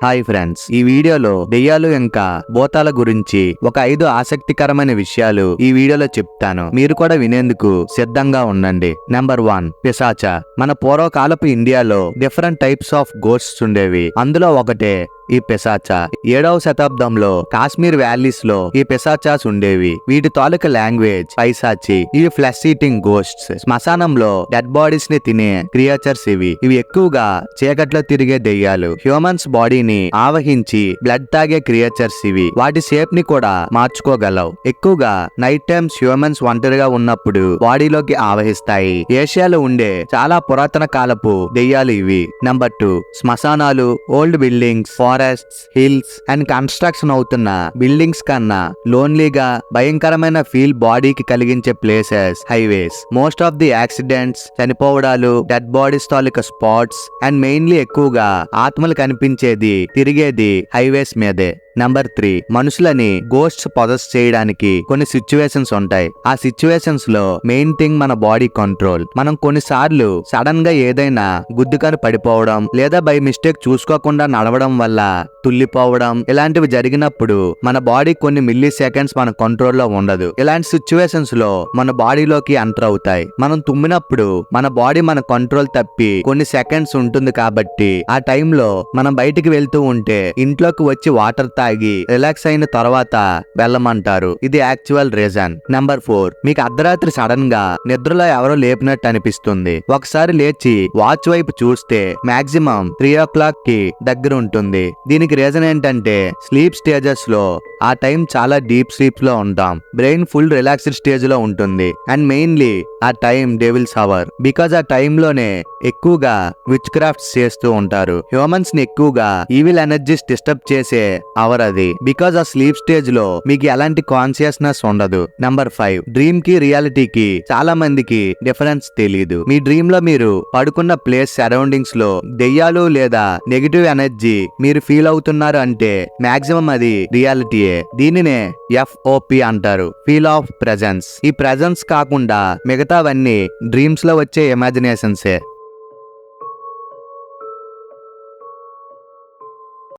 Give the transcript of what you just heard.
Hi friends, ఈ వీడియోలో దెయ్యాలు ఇంకా భూతాల గురించి ఒక 5 ఆసక్తికరమైన విషయాలు ఈ వీడియోలో చెప్తాను. మీరు కూడా వినేందుకు సిద్ధంగా ఉండండి. నెంబర్ 1, పిశాచ. మన పూర్వకాలపు ఇండియాలో డిఫరెంట్ టైప్స్ ఆఫ్ గోస్ట్స్ ఉండేవి. అందులో ఒకటే ఈ పిశాచ. 7వ శతాబ్దంలో కాశ్మీర్ వ్యాలీస్ లో ఈ పిశాచాస్ ఉండేవి. వీటి తాలూకా లాంగ్వేజ్ పైశాచి. ఇవి ఫ్లెష్ ఈటింగ్ గోస్ట్స్. శ్మశానంలో డెడ్ బాడీస్ ని తినే క్రియేచర్స్ ఇవి ఎక్కువగా చీకట్లో తిరిగే దెయ్యాలు. హ్యూమన్స్ బాడీని ఆవహించి బ్లడ్ తాగే క్రియేచర్స్ ఇవి. వాటి షేప్ ని కూడా మార్చుకోగలవు. ఎక్కువగా నైట్ టైమ్స్ హ్యూమన్స్ ఒంటరిగా ఉన్నప్పుడు బాడీలోకి ఆవహిస్తాయి. ఏషియాలో ఉండే చాలా పురాతన కాలపు దెయ్యాలు ఇవి. నెంబర్ 2, శ్మశానాలు. Old buildings, forests, hills and construction అవుతున్న బిల్డింగ్స్ కన్నా లోన్లీగా భయంకరమైన ఫీల్ బాడీకి కలిగించే places highways. Most of the accidents, చనిపోవడాలు, డెడ్ బాడీస్ తాలూకా స్పాట్స్ అండ్ మెయిన్లీ ఎక్కువగా ఆత్మలు కనిపించేది, తిరిగేది హైవేస్ మీదే. నెంబర్ 3, మనుషులని గోస్ట్స్ పొజెస్ చేయడానికి కొన్ని సిచ్యువేషన్స్ ఉంటాయి. ఆ సిచ్యువేషన్స్ లో మెయిన్ థింగ్ మన బాడీ కంట్రోల్. మనం కొన్నిసార్లు సడన్ గా ఏదైనా గుద్దుకని పడిపోవడం లేదా బై మిస్టేక్ చూసుకోకుండా నడవడం వల్ల తుల్లిపోవడం ఇలాంటివి జరిగినప్పుడు మన బాడీ కొన్ని మిల్లీ సెకండ్స్ మన కంట్రోల్లో ఉండదు. ఇలాంటి సిచ్యువేషన్స్ లో మన బాడీలోకి ఎంటర్ అవుతాయి. మనం తుమ్మినప్పుడు మన బాడీ మన కంట్రోల్ తప్పి కొన్ని సెకండ్స్ ఉంటుంది కాబట్టి ఆ టైంలో మనం బయటికి వెళ్తూ ఉంటే ఇంట్లోకి వచ్చి వాటర్ తాగి రిలాక్స్ అయిన తర్వాత వెళ్ళమంటారు. ఇది యాక్చువల్ రీజన్. నెంబర్ 4, మీకు అర్ధరాత్రి సడన్ గా నిద్రలో ఎవరో లేపినట్టు అనిపిస్తుంది. ఒకసారి లేచి వాచ్ వైపు చూస్తే మాక్సిమం 3 o'clock కి దగ్గర ఉంటుంది. దీనికి రీజన్ ఏంటంటే స్లీప్ స్టేజెస్ లో ఆ టైం చాలా డీప్ స్లీప్ లో ఉంటాం. బ్రెయిన్ ఫుల్ రిలాక్స్డ్ స్టేజ్ లో ఉంటుంది. అండ్ మెయిన్లీ ఆ టైం డెవిల్స్ అవర్. బికాజ్ ఆ టైంలోనే ఎక్కువగా విచ్ క్రాఫ్ట్స్ చేస్తూ ఉంటారు. హ్యూమన్స్ ని ఎక్కువగా ఈవిల్ ఎనర్జీస్ డిస్టర్బ్ చేసే అవర్ అది. బికాజ్ ఆ స్లీప్ స్టేజ్ లో మీకు ఎలాంటి కాన్షియస్నెస్ ఉండదు. నెంబర్ 5, డ్రీమ్ కి రియాలిటీకి చాలా మందికి డిఫరెన్స్ తెలియదు. మీ డ్రీమ్ లో మీరు పడుకున్న ప్లేస్ సరౌండింగ్స్ లో దెయ్యాలు లేదా నెగిటివ్ ఎనర్జీ మీరు ఫీల్ అవుతున్నారు అంటే మాక్సిమం అది రియాలిటీయే. దీనినే FOP అంటారు, ఫీల్ ఆఫ్ ప్రెజెన్స్. ఈ ప్రెజెన్స్ కాకుండా మిగతావన్నీ డ్రీమ్స్ లో వచ్చే ఇమాజినేషన్సే.